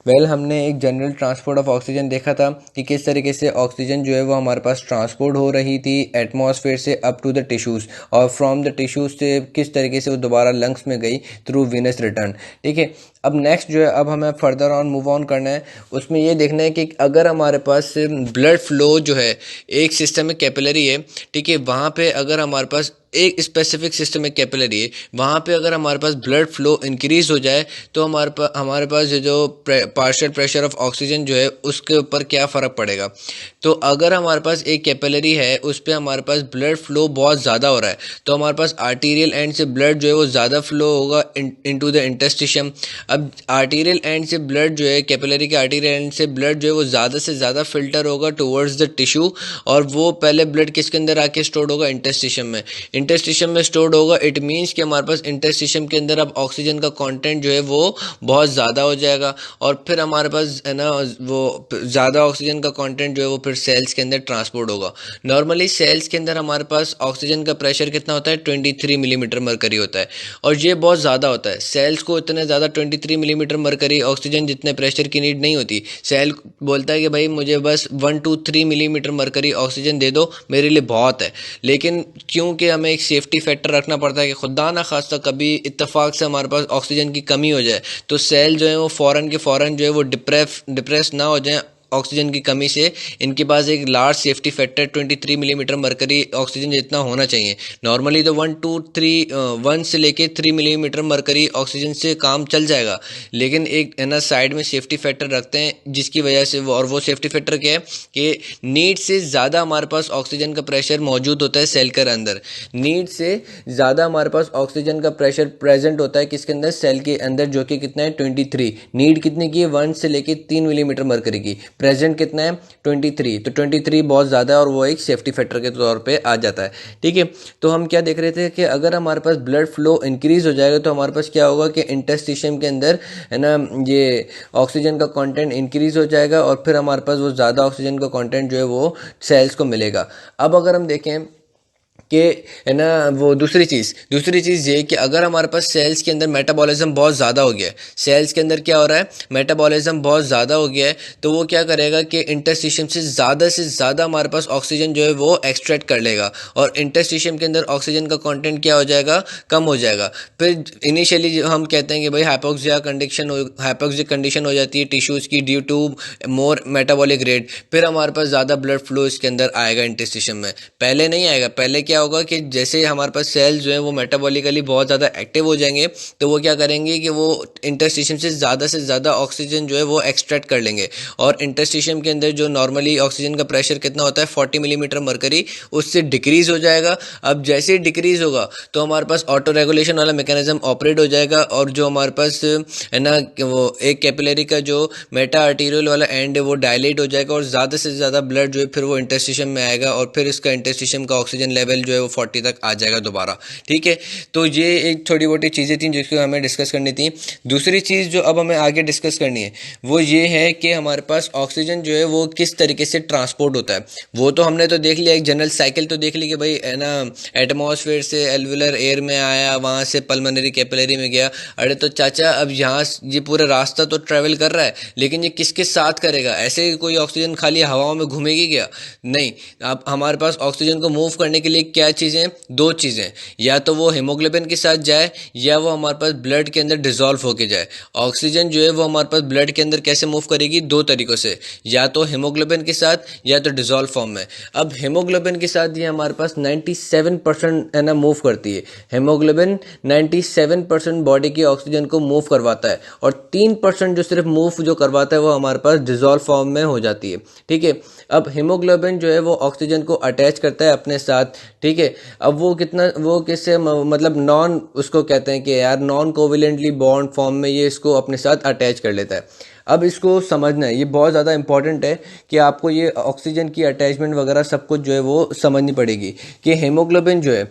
हमने एक general transport of oxygen देखा था कि किस तरीके से ऑक्सीजन जो है वो हमारे पास ट्रांसपोर्ट हो रही थी एटमॉस्फेयर से अप टू द टिश्यूज़, और फ्रॉम द टिश्यूज़ से किस तरीके से वो दोबारा लंग्स में गई थ्रू वीनस रिटर्न। ठीक है, अब नेक्स्ट जो है, अब हमें फर्दर ऑन मूव ऑन करना है। उसमें ये देखना है कि अगर हमारे पास ब्लड फ्लो जो है एक सिस्टम में कैपिलरी है, ठीक है, वहाँ पे अगर हमारे पास एक स्पेसिफिक सिस्टम में कैपिलरी है, वहाँ पे अगर हमारे पास ब्लड फ्लो इंक्रीज हो जाए तो हमारे पास ये जो पार्शियल प्रेशर ऑफ ऑक्सीजन जो है उसके ऊपर क्या फ़र्क पड़ेगा। तो अगर हमारे पास एक कैपिलरी है उस पर हमारे पास ब्लड फ्लो बहुत ज़्यादा हो रहा है, तो हमारे पास आर्टीरियल एंड से ब्लड जो है वो ज़्यादा फ्लो होगा इनटू द इंटरस्टिशियम। अब आर्टीरियल एंड से ब्लड जो है, कैपिलरी के आर्टीरियल एंड से ब्लड जो है वो ज़्यादा से ज़्यादा फिल्टर होगा टुवर्ड्स द टिश्यू, और वो पहले ब्लड किसके अंदर आके स्टोर होगा, इंटरस्टिशियम में। इंटरस्टिशियम में स्टोर्ड होगा, इट मीन्स कि हमारे पास इंटरस्टिशियम के अंदर अब ऑक्सीजन का कंटेंट जो है वो बहुत ज़्यादा हो जाएगा, और फिर हमारे पास है ना वो ज़्यादा ऑक्सीजन का कंटेंट जो है वो फिर सेल्स के अंदर ट्रांसपोर्ट होगा। नॉर्मली सेल्स के अंदर हमारे पास ऑक्सीजन का प्रेशर कितना होता है, 23 मिलीमीटर मरकरी होता है, और ये बहुत ज़्यादा होता है। सेल्स को इतने ज़्यादा 23 मिलीमीटर मरकरी ऑक्सीजन जितने प्रेशर की नीड नहीं होती। सेल बोलता है कि भाई मुझे बस 1 to 3 मिलीमीटर मरकरी ऑक्सीजन दे दो, मेरे लिए बहुत है। लेकिन क्योंकि हमें एक सेफ्टी फैक्टर रखना पड़ता है कि खुदा ना खास्ता कभी इत्तेफाक से हमारे पास ऑक्सीजन की कमी हो जाए, तो सेल जो है वो फ़ौरन के फ़ौरन जो है वो डिप्रेस ना हो जाए ऑक्सीजन की कमी से। इनके पास एक large safety factor 23 millimetre mercury oxygen जितना होना चाहिए। नॉर्मली तो 1 से लेके 3 मिलीमीटर मरकरी ऑक्सीजन से काम चल जाएगा, लेकिन एक है ना साइड में सेफ्टी फैक्टर रखते हैं जिसकी वजह से वो सेफ्टी फैक्टर क्या है कि नीड से ज़्यादा हमारे पास ऑक्सीजन का प्रेशर मौजूद होता है सेल के अंदर। नीड से ज़्यादा हमारे पास ऑक्सीजन का प्रेशर प्रेजेंट होता है किसके अंदर, सेल के अंदर, जो कि कितना है 23। नीड कितने की है, 1 से लेके 3 मिलीमीटर मरकरी की। प्रेजेंट कितना है 23, तो 23 बहुत ज़्यादा है और वो एक सेफ्टी फैक्टर के तौर पे आ जाता है। ठीक है, तो हम क्या देख रहे थे कि अगर हमारे पास ब्लड फ्लो इंक्रीज हो जाएगा तो हमारे पास क्या होगा कि इंटरस्टिशियम के अंदर है ना ये ऑक्सीजन का कंटेंट इंक्रीज हो जाएगा, और फिर हमारे पास वो ज़्यादा ऑक्सीजन का कंटेंट जो है वो सेल्स को मिलेगा। अब अगर हम देखें कि है ना वो दूसरी चीज़ ये कि अगर हमारे पास सेल्स के अंदर मेटाबॉलिज्म बहुत ज़्यादा हो गया है, सेल्स के अंदर क्या हो रहा है, मेटाबॉलिज्म बहुत ज़्यादा हो गया है, तो वो क्या करेगा कि इंटरस्टिशियम से ज़्यादा हमारे पास ऑक्सीजन जो है वो एक्सट्रैक्ट कर लेगा, और इंटरस्टिशियम के अंदर ऑक्सीजन का कंटेंट क्या हो जाएगा, कम हो जाएगा। फिर इनिशियली हम कहते हैं कि भाई हाइपोक्सिया कंडीशन हो जाती है टिश्यूज़ की due to more metabolic rate. फिर हमारे पास ज़्यादा ब्लड फ्लो इसके अंदर आएगा इंटरस्टिशियम में, पहले नहीं आएगा। पहले क्या होगा कि जैसे हमारे पास सेल्स जो है वो मेटाबॉलिकली बहुत ज़्यादा एक्टिव हो जाएंगे, तो वो क्या करेंगे कि वो इंटरस्टिशियम से ज़्यादा ऑक्सीजन जो है वो एक्सट्रैक्ट कर लेंगे, और इंटरस्टिशियम के अंदर जो नॉर्मली ऑक्सीजन का प्रेशर कितना होता है 40 मिलीमीटर मरकरी, उससे डिक्रीज़ हो जाएगा। अब जैसे ही डिक्रीज़ होगा तो हमारे पास ऑटो रेगुलेशन वाला मैकेनिज्म ऑपरेट हो जाएगा, और जो हमारे पास है ना कि वो एक कैपिलरी का जो मेटा आर्टीरियल वाला एंड है वो डायलेट हो जाएगा, और ज़्यादा से ज़्यादा ब्लड जो है फिर वो इंटरस्टिशियम में आएगा, और फिर इसका इंटरस्टिशियम का ऑक्सीजन लेवल जो है वो 40 तक आ जाएगा दोबारा। ठीक है, तो ये एक थोड़ी मोटी चीज़ें थी जिसको हमें डिस्कस करनी थी। दूसरी चीज़ जो अब हमें आगे डिस्कस करनी है वो ये है कि हमारे पास ऑक्सीजन जो है वो किस तरीके से ट्रांसपोर्ट होता है। वो तो हमने तो देख लिया, एक जनरल साइकिल तो देख ली कि भाई है ना एटमॉस्फेयर से एल्वुलर एयर में आया, वहाँ से पल्मोनरी कैपिलरी में गया। अरे तो चाचा अब यहाँ ये पूरा रास्ता तो ट्रैवल कर रहा है, लेकिन ये किसके साथ करेगा? ऐसे कोई ऑक्सीजन खाली हवाओं में घूमेगी क्या? नहीं। अब हमारे पास ऑक्सीजन को मूव करने के लिए क्या चीज़ें, दो चीज़ें, या तो वो हीमोग्लोबिन के साथ जाए या वो हमारे पास ब्लड के अंदर डिसॉल्व होके जाए। ऑक्सीजन जो है वो हमारे पास ब्लड के अंदर कैसे मूव करेगी, दो तरीक़ों से, या तो हीमोग्लोबिन के साथ या तो डिसॉल्व फॉर्म में। अब हीमोग्लोबिन के साथ ये हमारे पास 97% है ना मूव करती है। हीमोग्लोबिन 97% बॉडी की ऑक्सीजन को मूव करवाता है, और 3% जो सिर्फ मूव जो करवाता है वो हमारे पास डिसॉल्व फॉर्म में हो जाती है। ठीक है, अब हीमोग्लोबिन जो है वो ऑक्सीजन को अटैच करता है अपने साथ। ठीक है, अब वो किससे मतलब नॉन, उसको कहते हैं कि यार नॉन कोवेलेंटली बॉन्ड फॉर्म में ये इसको अपने साथ अटैच कर लेता है। अब इसको समझना है, ये बहुत ज़्यादा इंपॉर्टेंट है कि आपको ये ऑक्सीजन की अटैचमेंट वगैरह सब कुछ जो है वो समझनी पड़ेगी कि हीमोग्लोबिन जो है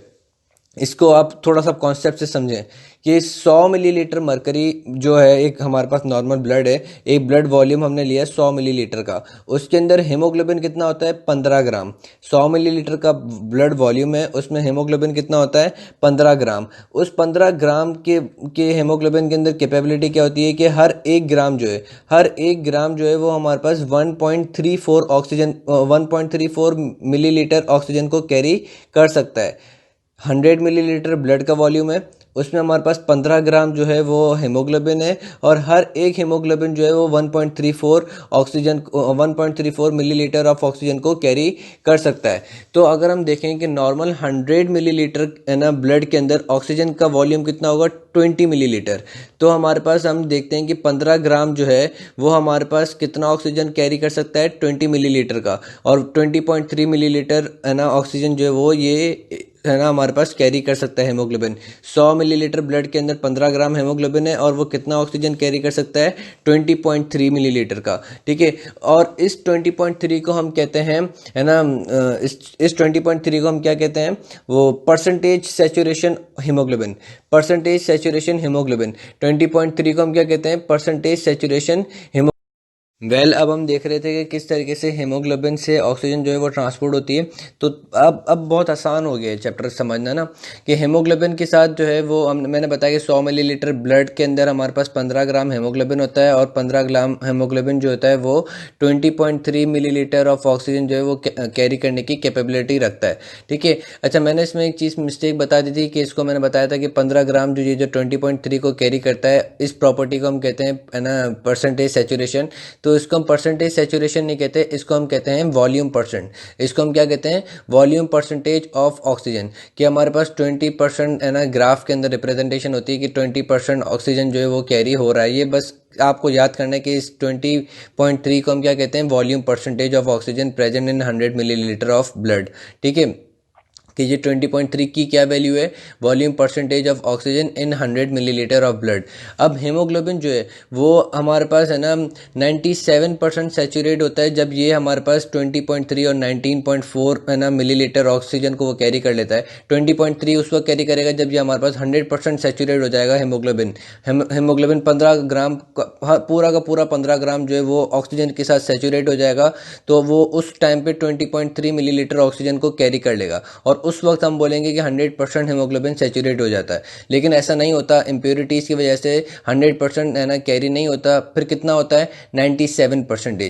इसको आप थोड़ा सा कॉन्सेप्ट से समझें कि 100 मिलीलीटर मरकरी जो है, एक हमारे पास नॉर्मल ब्लड है, एक ब्लड वॉल्यूम हमने लिया 100 मिलीलीटर का, उसके अंदर हीमोग्लोबिन कितना होता है 15 ग्राम। 100 मिलीलीटर का ब्लड वॉल्यूम है, उसमें हीमोग्लोबिन कितना होता है 15 ग्राम। उस 15 ग्राम के हीमोग्लोबिन के अंदर कैपेबिलिटी क्या होती है कि हर एक ग्राम जो है वो हमारे पास 1.34 मिलीलीटर ऑक्सीजन को कैरी कर सकता है। 100 मिलीलीटर ब्लड का वॉल्यूम है, उसमें हमारे पास 15 ग्राम जो है वो हीमोग्लोबिन है, और हर एक हीमोग्लोबिन जो है वो 1.34 मिलीलीटर ऑफ ऑक्सीजन को कैरी कर सकता है। तो अगर हम देखें कि नॉर्मल 100 मिलीलीटर है ना ब्लड के अंदर ऑक्सीजन का वॉल्यूम कितना होगा 20 मिलीलीटर, तो हमारे पास हम देखते हैं कि 15 ग्राम जो है वो हमारे पास कितना ऑक्सीजन कैरी कर सकता है 20 मिलीलीटर का, और 20.3 मिलीलीटर है ना ऑक्सीजन जो है वो ये है ना हमारे पास कैरी कर सकता है हीमोग्लोबिन। 100 मिलीलीटर ब्लड के अंदर 15 ग्राम हीमोग्लोबिन है, और वो कितना ऑक्सीजन कैरी कर सकता है 20.3 मिलीलीटर का। ठीक है, और इस 20.3 को हम कहते हैं है ना इस 20.3 को हम क्या कहते हैं, वो परसेंटेज सेचुरेशन हीमोग्लोबिन। 20.3 को हम क्या कहते हैं, परसेंटेज सेचुरेशन। अब हम देख रहे थे कि किस तरीके से हीमोग्लोबिन से ऑक्सीजन जो है वो ट्रांसपोर्ट होती है। तो अब बहुत आसान हो गया है चैप्टर समझना ना, कि हीमोग्लोबिन के साथ जो है वो मैंने बताया कि 100 मिलीलीटर ब्लड के अंदर हमारे पास 15 ग्राम हीमोग्लोबिन होता है, और 15 ग्राम हीमोग्लोबिन जो होता है वो 20.3 मिलीलीटर ऑफ ऑक्सीजन जो है वो कैरी करने की कैपेबिलिटी रखता है। ठीक है, अच्छा मैंने इसमें एक चीज़ मिस्टेक बता दी थी कि इसको मैंने बताया था कि 15 ग्राम जो 20.3 को कैरी करता है, इस प्रॉपर्टी को हम कहते हैं है ना परसेंटेज सेचुरेशन। तो इसको हम परसेंटेज सेचुरेशन नहीं कहते, इसको हम कहते हैं वॉल्यूम परसेंट। इसको हम क्या कहते हैं, वॉल्यूम परसेंटेज ऑफ ऑक्सीजन। कि हमारे पास 20% है ना ग्राफ के अंदर रिप्रेजेंटेशन होती है कि 20% ऑक्सीजन जो है वो कैरी हो रहा है। ये बस आपको याद करना है कि इस 20.3 को हम क्या कहते हैं, volume percentage of oxygen present in 100 millilitre of blood. ठीक है, कि ये 20.3 की क्या वैल्यू है, volume percentage of oxygen in 100 millilitre of blood. अब हीमोग्लोबिन जो है वो हमारे पास है ना 97% सेचुरेट होता है जब ये हमारे पास 20.3 और 19.4 है ना मिलीलीटर ऑक्सीजन को वो कैरी कर लेता है। 20.3 उस वक्त कैरी करेगा जब ये हमारे पास 100% सेचुरेट हो जाएगा हीमोग्लोबिन। हीमोग्लोबिन 15 ग्राम पूरा का पूरा 15 ग्राम जो है वो ऑक्सीजन के साथ सेचुरेट हो जाएगा, तो वो उस टाइम पे 20.3 मिलीलीटर ऑक्सीजन को कैरी कर लेगा, और उस वक्त हम बोलेंगे कि 100% हीमोग्लोबिन सेचुरेट हो जाता है। लेकिन ऐसा नहीं होता, इम्प्योरिटीज़ की वजह से 100% है ना कैरी नहीं होता। फिर कितना होता है 97%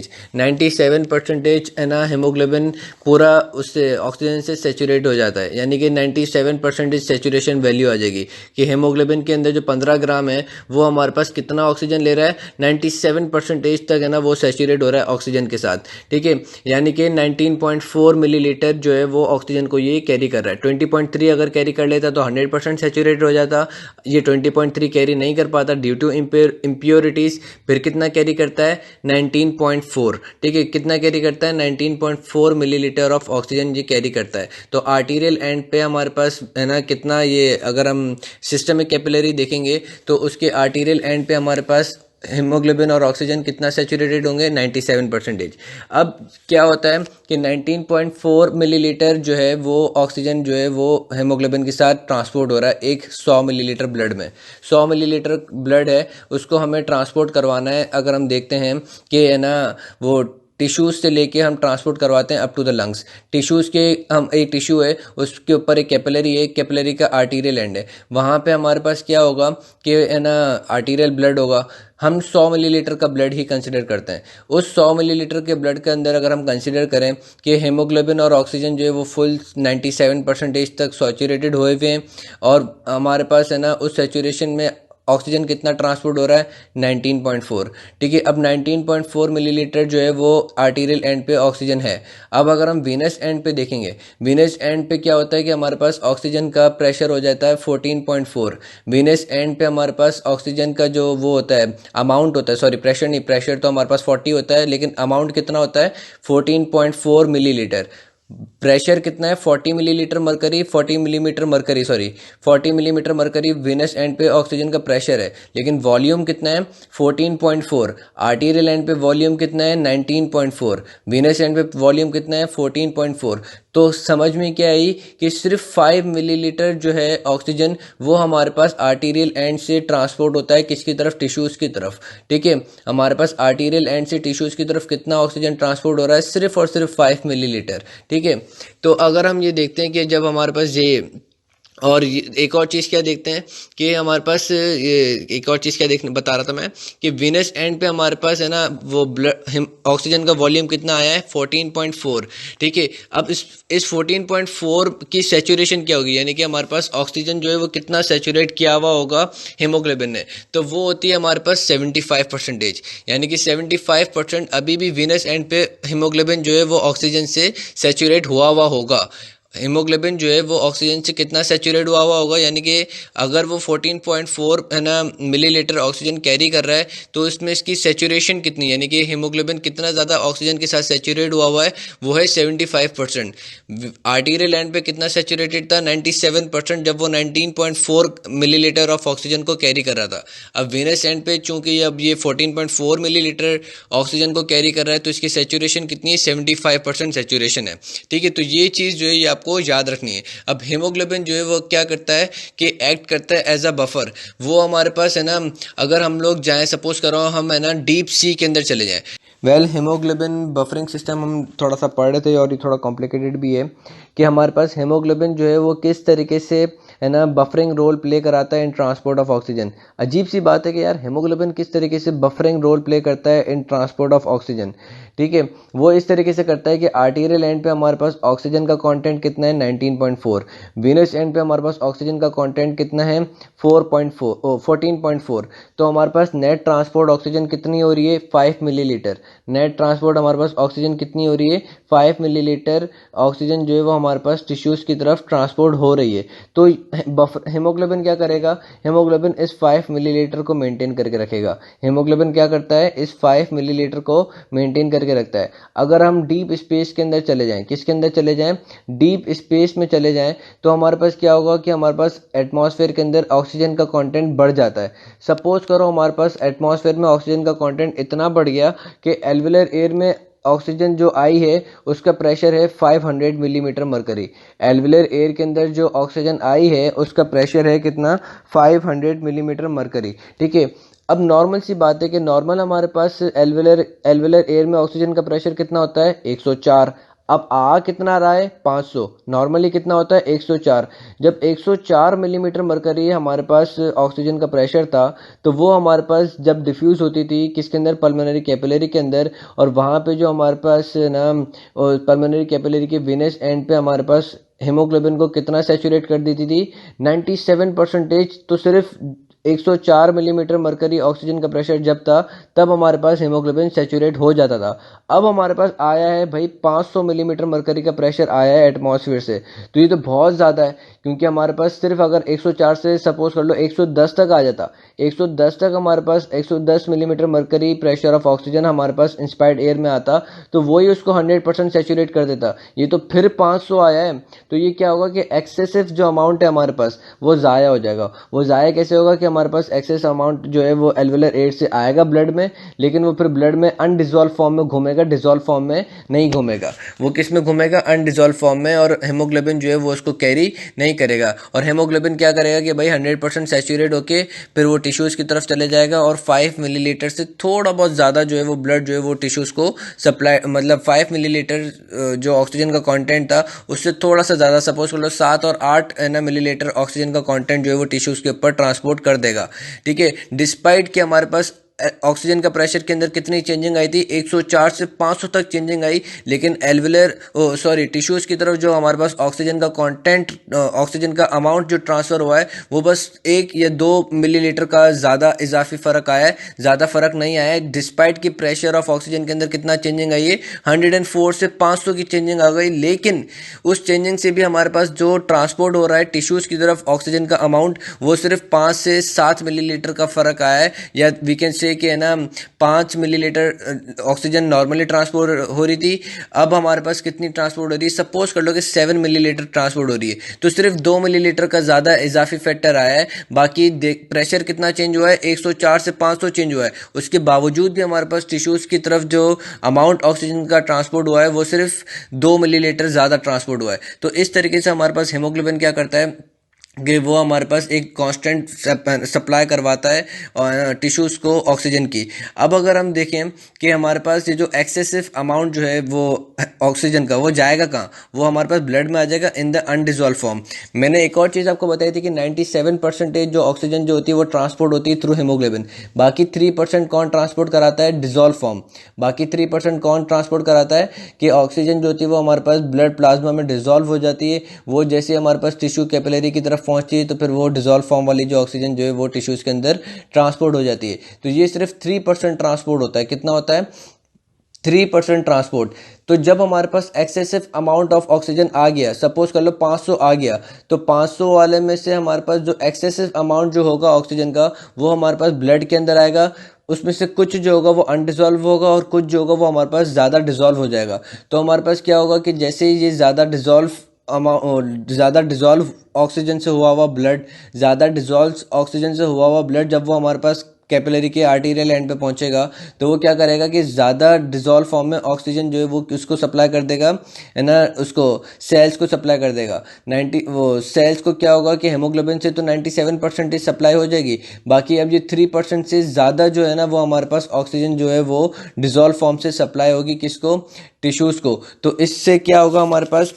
है ना हीमोग्लोबिन पूरा उससे ऑक्सीजन से सेचुरेट हो जाता है, यानी कि 97% सेचुरेशन वैल्यू आ जाएगी कि हीमोग्लोबिन के अंदर जो 15 ग्राम है वो हमारे पास कितना ऑक्सीजन ले रहा है 97% तक है ना वो सेचुरेट हो रहा है ऑक्सीजन के साथ। ठीक है, यानी कि 19.4 मिलीलीटर जो है वो ऑक्सीजन को ये कैरी कर रहा है। 20.3 अगर कैरी कर लेता तो 100% सेचुरेट हो जाता। ये 20.3 कैरी नहीं कर पाता ड्यू टू इम्प्योरिटीज़। फिर कितना कैरी करता है 19.4। ठीक है, कितना कैरी करता है 19.4 मिलीलीटर ऑफ ऑक्सीजन ये कैरी करता है। तो आर्टीरियल एंड पे हमारे पास है ना कितना, ये अगर हम सिस्टमिक कैपिलरी देखेंगे तो उसके आर्टीरियल एंड पे हमारे पास हीमोग्लोबिन और ऑक्सीजन कितना सेचुरेटेड होंगे 97%। अब क्या होता है कि 19.4 मिलीलीटर जो है वो ऑक्सीजन जो है वो हीमोग्लोबिन के साथ ट्रांसपोर्ट हो रहा है एक 100 मिलीलीटर ब्लड में। 100 मिलीलीटर ब्लड है, उसको हमें ट्रांसपोर्ट करवाना है। अगर हम देखते हैं कि है ना वो टिश्यूज़ से लेके हम ट्रांसपोर्ट करवाते हैं up to the lungs. Tissues के हम एक टिश्यू है उसके ऊपर एक कैपिलरी है, कैपिलरी का आर्टीरियल एंड है, वहाँ पे हमारे पास क्या होगा कि है ना आर्टीरियल ब्लड होगा। हम 100 मिलीलीटर का ब्लड ही कंसिडर करते हैं। उस 100 मिलीलीटर के ब्लड के अंदर अगर हम कंसिडर करें कि हीमोग्लोबिन और ऑक्सीजन जो है वो फुल 97% तक सैचुरेटेड हुए हुए हैं, और हमारे पास है ना उस सैचुरेशन में ऑक्सीजन कितना ट्रांसपोर्ट हो रहा है 19.4। ठीक है, अब 19.4 मिलीलीटर जो है वो आर्टीरियल एंड पे ऑक्सीजन है। अब अगर हम वीनस एंड पे देखेंगे, वीनस एंड पे क्या होता है कि हमारे पास ऑक्सीजन का प्रेशर हो जाता है 14.4। वीनस एंड पे हमारे पास ऑक्सीजन का जो वो होता है अमाउंट होता है, सॉरी प्रेशर नहीं, प्रेशर तो हमारे पास 40 होता है लेकिन अमाउंट कितना होता है 14.4 मिलीलीटर। प्रेशर कितना है 40 millilitre mercury 40 millimetre mercury sorry 40 millimetre mercury Venus and पे ऑक्सीजन का प्रेशर है, लेकिन वॉल्यूम कितना है 14.4। आर्टीरियल एंड पे वॉल्यूम कितना है 19.4, विनस एंड पे वॉल्यूम कितना है 14.4। तो समझ में क्या आई कि सिर्फ 5 मिलीलीटर जो है ऑक्सीजन वो हमारे पास आर्टीरियल एंड से ट्रांसपोर्ट होता है किसकी तरफ, टिश्यूज़ की तरफ। ठीक है, हमारे पास आर्टीरियल एंड से टिश्यूज़ की तरफ कितना ऑक्सीजन ट्रांसपोर्ट हो रहा है, सिर्फ और सिर्फ 5 मिलीलीटर। ठीक है, तो अगर हम ये देखते हैं कि जब हमारे पास ये और एक और चीज़ क्या देखते हैं कि हमारे पास ये एक और चीज़ क्या देखने बता रहा था मैं कि विनस एंड पे हमारे पास है ना वो ब्लड ऑक्सीजन का वॉल्यूम कितना आया है 14.4। ठीक है, अब इस 14.4 की सेचुरेशन क्या होगी, यानी कि हमारे पास ऑक्सीजन जो है वो कितना सेचुरेट किया हुआ होगा हीमोग्लोबिन ने, तो वो होती है हमारे पास 75%। यानी कि 75% अभी भी विनस एंड पे हीमोग्लोबिन जो है वो ऑक्सीजन से सेचुरेट हुआ होगा। हीमोग्लोबिन जो है वो ऑक्सीजन से कितना सेचुरेट हुआ होगा, यानी कि अगर वो 14.4 है ना मिलीलीटर ऑक्सीजन कैरी कर रहा है तो इसमें इसकी सेचुरेशन कितनी, यानी कि हीमोग्लोबिन कितना ज़्यादा ऑक्सीजन के साथ सेचुरेट हुआ है, वो है 75%। आर्टीरियल एंड पे कितना सेचुरेटेड था 97%, जब वो 19.4 मिलीलीटर ऑफ ऑक्सीजन को कैरी कर रहा था। अब वेनस एंड पे चूंकि अब ये 14.4 मिलीलीटर ऑक्सीजन को कैरी कर रहा है तो इसकी सेचुरेशन कितनी है 75% सेचुरेशन है। ठीक है, तो ये चीज़ जो है ये आपको याद रखनी है। अब हीमोग्लोबिन जो है वो क्या करता है कि एक्ट करता है एज अ बफर। वो हमारे पास है ना, अगर हम लोग जाएं सपोज करो हम है ना डीप सी के अंदर चले जाएं, हीमोग्लोबिन बफरिंग सिस्टम हम थोड़ा सा पढ़ रहे थे और ये थोड़ा कॉम्प्लिकेटेड भी है कि हमारे पास हीमोग्लोबिन जो है वो किस तरीके से है ना बफरिंग रोल प्ले कराता है इन ट्रांसपोर्ट ऑफ ऑक्सीजन। अजीब सी बात है कि यार हीमोग्लोबिन किस तरीके से बफरिंग रोल प्ले करता है इन ट्रांसपोर्ट ऑफ ऑक्सीजन। ठीक है, वो इस तरीके से करता है कि आर्टीरियल एंड पे हमारे पास ऑक्सीजन का कंटेंट कितना है 19.4, वीनस एंड पे हमारे पास ऑक्सीजन का कंटेंट कितना है 14.4। तो हमारे पास नेट ट्रांसपोर्ट ऑक्सीजन कितनी हो रही है 5 मिलीलीटर। नेट ट्रांसपोर्ट हमारे पास ऑक्सीजन कितनी हो रही है 5 मिलीलीटर ऑक्सीजन जो है वो हमारे पास टिश्यूज़ की तरफ ट्रांसपोर्ट हो रही है। तो हीमोग्लोबिन क्या करेगा, हीमोग्लोबिन इस 5 मिलीलीटर को मेंटेन करके रखेगा। हीमोग्लोबिन क्या करता है, इस 5 मिलीलीटर को मेंटेन करके रखता है। अगर हम डीप स्पेस के अंदर चले जाएं, किसके अंदर चले जाएं, डीप स्पेस में चले जाएं, तो हमारे पास क्या होगा कि हमारे पास एटमॉस्फेयर के अंदर ऑक्सीजन का कंटेंट बढ़ जाता है। सपोज करो हमारे पास एटमॉस्फेयर में ऑक्सीजन का कंटेंट इतना बढ़ गया कि एल्विलर एयर में ऑक्सीजन जो आई है उसका प्रेशर है 500 मिलीमीटर मरकरी। एल्विलर एयर के अंदर जो ऑक्सीजन आई है उसका प्रेशर है कितना 500 मिलीमीटर मरकरी। ठीक है, अब नॉर्मल सी बात है कि नॉर्मल हमारे पास एल्विलर एयर में ऑक्सीजन का प्रेशर कितना होता है 104। अब आ कितना रहा है 500, नॉर्मली कितना होता है 104। जब 104 मिलीमीटर मरकरी हमारे पास ऑक्सीजन का प्रेशर था तो वो हमारे पास जब डिफ्यूज़ होती थी किसके अंदर, पल्मोनरी कैपिलरी के अंदर, और वहाँ पे जो हमारे पास ना पल्मोनरी कैपिलरी के वेनस एंड पे हमारे पास हीमोग्लोबिन को कितना सेचुरेट कर देती थी 97%। तो सिर्फ 104 मिलीमीटर मरकरी ऑक्सीजन का प्रेशर जब था तब हमारे पास हीमोग्लोबिन सेचुरेट हो जाता था। अब हमारे पास आया है भाई 500 मिलीमीटर मरकरी का प्रेशर आया है एटमॉस्फेयर से, तो ये तो बहुत ज़्यादा है, क्योंकि हमारे पास सिर्फ अगर 104 से सपोज कर लो 110 तक आ जाता, 110 तक हमारे पास 110 millimetre mercury pressure of oxygen हमारे पास इंस्पायर्ड एयर में आता तो वही उसको 100% सेचुरेट कर देता। ये तो फिर 500 आया है, तो ये क्या होगा कि एक्सेसिव जो अमाउंट है हमारे पास वो ज़ाया हो जाएगा। वो ज़ाया कैसे होगा कि हमारे पास एक्सेस अमाउंट जो है वो एल्विलर एयर से आएगा ब्लड में, लेकिन वो फिर ब्लड में अनडिजॉल्व फॉर्म में घूमेगा, डिजॉल्व फॉर्म में नहीं घूमेगा। वो किस में घूमेगा, अनडिजॉल्व फॉर्म में, और हेमोग्लोबिन जो है वो उसको कैरी नहीं करेगा। और हेमोग्लोबिन क्या करेगा कि भाई 100% सेचुरेट होके फिर वो टिश्यूज़ की तरफ चले जाएगा और 5 मिलीलीटर से थोड़ा बहुत ज़्यादा जो है वो ब्लड जो है वो टिश्यूज़ को सप्लाई, मतलब 5 मिलीलीटर जो ऑक्सीजन का कंटेंट था उससे थोड़ा सा ज़्यादा, सपोज कर लो 7 और 8 मिलीलीटर ऑक्सीजन का कंटेंट जो है वो टिश्यूज़ के ऊपर ट्रांसपोर्ट कर देगा। ठीक है, डिस्पाइट कि हमारे पास ऑक्सीजन का प्रेशर के अंदर कितनी चेंजिंग आई थी 104 से 500 तक चेंजिंग आई, लेकिन एल्विलर टिश्यूज़ की तरफ जो हमारे पास ऑक्सीजन का कंटेंट, ऑक्सीजन का अमाउंट जो ट्रांसफ़र हुआ है वो बस 1 या 2 मिलीलीटर का ज़्यादा इजाफी फ़र्क आया है, ज़्यादा फ़र्क नहीं आया है। डिस्पाइट की प्रेशर ऑफ ऑक्सीजन के अंदर कितना चेंजिंग आई है 104 से 500 की चेंजिंग आ गई, लेकिन उस चेंजिंग से भी हमारे पास जो ट्रांसपोर्ट हो रहा है टिश्यूज़ की तरफ ऑक्सीजन का अमाउंट वो सिर्फ 5 से 7 मिलीलीटर का फ़र्क आया है, या वी कैन से नीचे कि है ना 5 मिलीलीटर ऑक्सीजन नॉर्मली ट्रांसपोर्ट हो रही थी, अब हमारे पास कितनी ट्रांसपोर्ट हो रही है, सपोज कर लो कि 7 मिलीलीटर ट्रांसपोर्ट हो रही है, तो सिर्फ 2 मिलीलीटर का ज़्यादा इजाफी फैक्टर आया है। बाकी प्रेशर कितना चेंज हुआ है, 104 से 500 चेंज हुआ है। उसके बावजूद भी हमारे पास टिश्यूज़ की तरफ जो अमाउंट ऑक्सीजन का ट्रांसपोर्ट हुआ है वो सिर्फ 2 मिलीलीटर ज़्यादा ट्रांसपोर्ट हुआ है। तो इस तरीके से हमारे पास हीमोग्लोबिन क्या करता है कि वो हमारे पास एक कांस्टेंट सप्लाई करवाता है और टिश्यूज़ को ऑक्सीजन की। अब अगर हम देखें कि हमारे पास ये जो एक्सेसिव अमाउंट जो है वो ऑक्सीजन का वो जाएगा कहाँ, वो हमारे पास ब्लड में आ जाएगा इन द अनडिजॉल्व फॉर्म। मैंने एक और चीज़ आपको बताई थी कि 97% जो ऑक्सीजन जो होती है वो ट्रांसपोर्ट होती है थ्रू हीमोग्लोबिन। बाकी 3% कौन ट्रांसपोर्ट कराता है, डिजॉल्व फॉर्म। बाकी 3% कौन ट्रांसपोर्ट कराता है कि ऑक्सीजन जो होती है वो हमारे पास ब्लड प्लाज्मा में डिजॉल्व हो जाती है। वो जैसे हमारे पास टिश्यू कैपिलरी की तरफ पहुंचती है तो फिर वो डिजॉल्व फॉर्म वाली जो ऑक्सीजन जो है वो टिश्यूज़ के अंदर ट्रांसपोर्ट हो जाती है। तो ये सिर्फ 3% ट्रांसपोर्ट होता है। कितना होता है, 3% ट्रांसपोर्ट। तो जब हमारे पास एक्सेसिव अमाउंट ऑफ ऑक्सीजन आ गया, सपोज कर लो 500 आ गया, तो 500 वाले में से हमारे पास जो एक्सेसिव अमाउंट जो होगा ऑक्सीजन का वो हमारे पास ब्लड के अंदर आएगा। उसमें से कुछ जो होगा वो अनडिजॉल्व होगा और कुछ जो होगा वो हमारे पास ज़्यादा डिजॉल्व हो जाएगा। तो हमारे पास क्या होगा कि जैसे ही ये ज़्यादा डिजॉल्व ऑक्सीजन से हुआ ब्लड ज़्यादा डिजॉल्व ऑक्सीजन से हुआ ब्लड जब वो हमारे पास कैपिलरी के आर्टीरियल एंड पे पहुंचेगा तो वो क्या करेगा कि ज़्यादा डिजॉल्व फॉर्म में ऑक्सीजन जो है वो उसको सप्लाई कर देगा, है ना, उसको सेल्स को सप्लाई कर देगा। 90 वो सेल्स को क्या होगा कि हेमोग्लोबिन से तो 97% सप्लाई हो जाएगी। बाकी अब ये 3% से ज़्यादा जो है ना वो हमारे पास ऑक्सीजन जो है वो डिजॉल्व फॉर्म से सप्लाई होगी किसको, टिश्यूज़ को। तो इससे क्या होगा, हमारे पास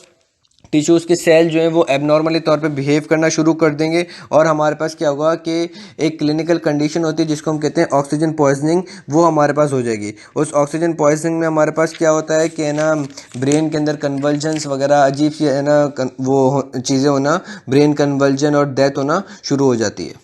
टिश्यूज़ के सेल जो हैं वो एबनॉर्मली तौर पे बिहेव करना शुरू कर देंगे और हमारे पास क्या होगा कि एक क्लिनिकल कंडीशन होती है जिसको हम कहते हैं ऑक्सीजन पॉइजनिंग, वो हमारे पास हो जाएगी। उस ऑक्सीजन पॉइजनिंग में हमारे पास क्या होता है कि है ना ब्रेन के अंदर कन्वल्जन्स वगैरह अजीब सी है ना वो चीज़ें होना, ब्रेन कन्वल्जन और डेथ होना शुरू हो जाती है।